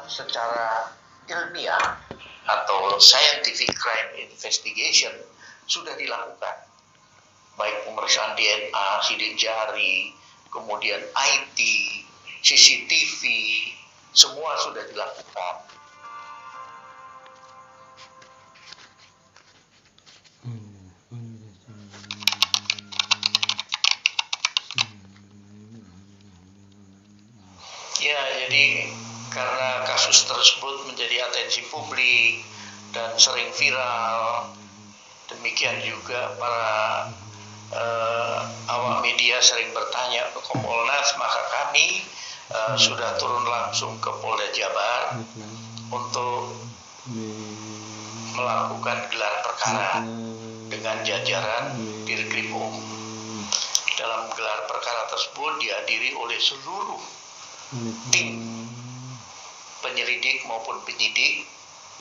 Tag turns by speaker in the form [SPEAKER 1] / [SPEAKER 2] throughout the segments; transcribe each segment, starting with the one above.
[SPEAKER 1] secara ilmiah atau scientific crime investigation sudah dilakukan, baik pemeriksaan DNA, sidik jari, kemudian IT, CCTV, semua sudah dilakukan. Ya, jadi karena kasus tersebut menjadi atensi publik dan sering viral, demikian juga para awak media sering bertanya ke Kompolnas, maka kami sudah turun langsung ke Polda Jabar untuk melakukan gelar perkara dengan jajaran Dirkrimum. Dalam gelar perkara tersebut dihadiri oleh seluruh tim penyelidik maupun penyidik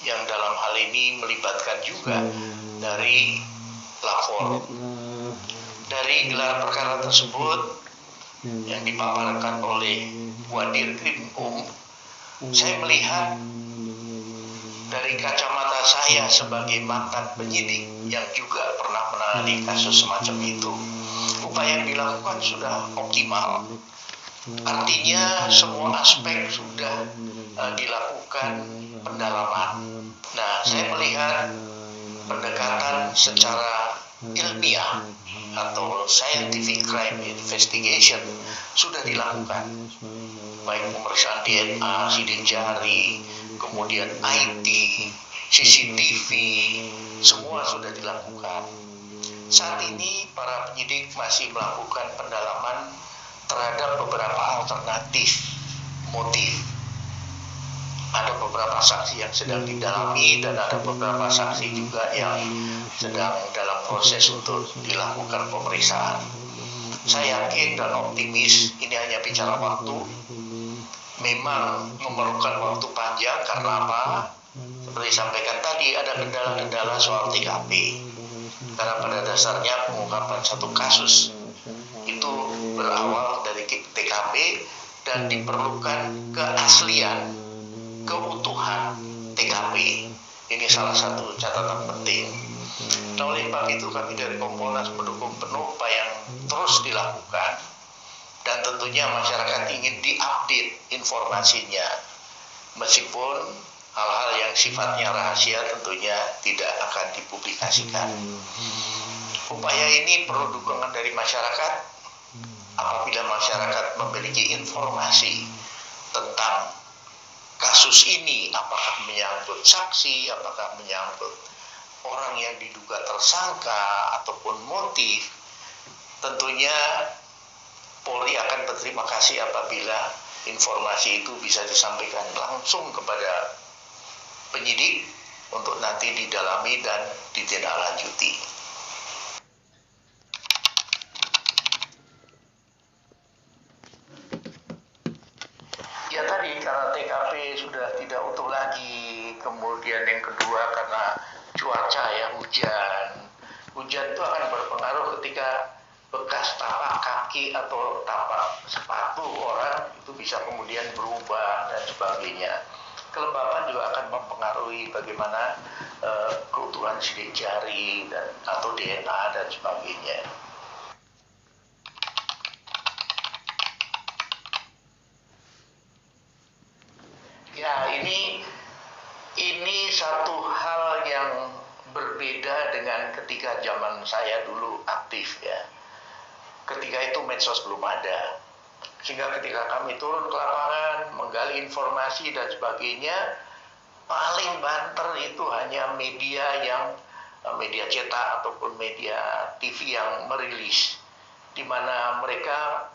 [SPEAKER 1] yang dalam hal ini melibatkan juga dari lapor. Dari gelar perkara tersebut yang dipaparkan oleh Wadir Krimum, saya melihat dari kacamata saya sebagai mantan penyidik yang juga pernah menangani kasus semacam itu, upaya yang dilakukan sudah optimal. Artinya semua aspek sudah dilakukan pendalaman. Nah, saya melihat pendekatan secara ilmiah atau scientific crime investigation sudah dilakukan, baik pemeriksaan DNA, sidik jari, kemudian IT, CCTV, semua sudah dilakukan. Saat ini para penyidik masih melakukan pendalaman terhadap beberapa alternatif motif. Ada beberapa saksi yang sedang didalami dan ada beberapa saksi juga yang sedang dalam proses untuk dilakukan pemeriksaan. Saya yakin dan optimis ini hanya bicara waktu. Memang memerlukan waktu panjang karena apa? Seperti disampaikan tadi, ada kendala-kendala soal TKP. Karena pada dasarnya pengungkapan satu kasus itu berawal dari TKP dan diperlukan keaslian, keutuhan TKP. Ini salah satu catatan penting. Nah, oleh sebab itu kami dari Kompolnas mendukung penuh apa yang terus dilakukan. Dan tentunya masyarakat ingin diupdate informasinya. Meskipun hal-hal yang sifatnya rahasia tentunya tidak akan dipublikasikan. Upaya ini perlu dukungan dari masyarakat. Apabila masyarakat memiliki informasi tentang kasus ini, apakah menyangkut saksi, apakah menyangkut orang yang diduga tersangka ataupun motif, tentunya Polri akan berterima kasih apabila informasi itu bisa disampaikan langsung kepada penyidik untuk nanti didalami dan ditindaklanjuti. Ya tadi karena TKP sudah tidak utuh lagi, kemudian yang kedua karena cuaca ya hujan. Hujan itu akan berpengaruh ketika bekas tapak kaki atau tapak sepatu orang itu bisa kemudian berubah dan sebagainya. Kelembapan juga akan mempengaruhi bagaimana keutuhan sidik jari dan atau DNA dan sebagainya. Ya, ini satu hal yang berbeda dengan ketika zaman saya dulu aktif ya. Ketika itu medsos belum ada. Sehingga ketika kami turun ke lapangan, menggali informasi dan sebagainya, paling banter itu hanya media cetak ataupun media TV yang merilis, di mana mereka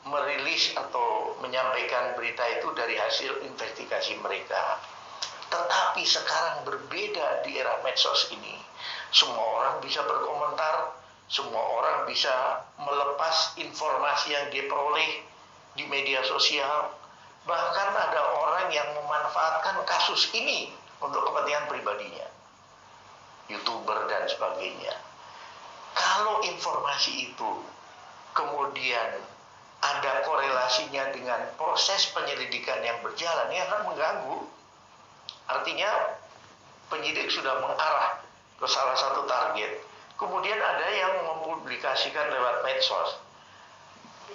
[SPEAKER 1] merilis atau menyampaikan berita itu dari hasil investigasi mereka. Tetapi sekarang berbeda di era medsos ini. Semua orang bisa berkomentar, semua orang bisa melepas informasi yang diperoleh di media sosial. Bahkan ada orang yang memanfaatkan kasus ini untuk kepentingan pribadinya, YouTuber dan sebagainya. Kalau informasi itu kemudian ada korelasinya dengan proses penyelidikan yang berjalan, ini akan mengganggu. Artinya penyidik sudah mengarah ke salah satu target, kemudian ada yang mempublikasikan lewat medsos.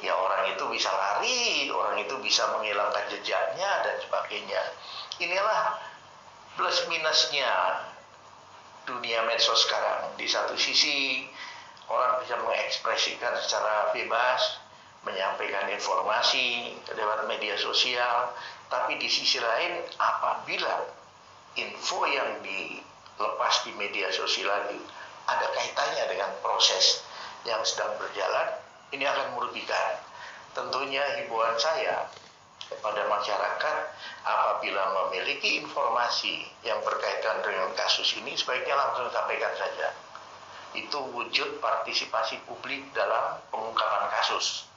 [SPEAKER 1] Ya orang itu bisa lari, orang itu bisa menghilangkan jejaknya dan sebagainya. Inilah plus minusnya dunia medsos sekarang. Di satu sisi orang bisa mengekspresikan secara bebas, menyampaikan informasi lewat media sosial, tapi di sisi lain apabila info yang dilepas di media sosial itu ada kaitannya dengan proses yang sedang berjalan, ini akan merugikan. Tentunya himbauan saya kepada masyarakat, apabila memiliki informasi yang berkaitan dengan kasus ini, sebaiknya langsung sampaikan saja. Itu wujud partisipasi publik dalam pengungkapan kasus.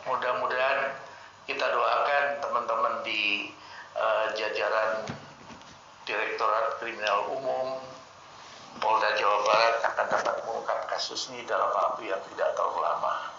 [SPEAKER 1] Mudah-mudahan kita doakan teman-teman di jajaran Direktorat Kriminal Umum Polda Jawa Barat akan dapat mengungkap kasus ini dalam waktu yang tidak terlalu lama.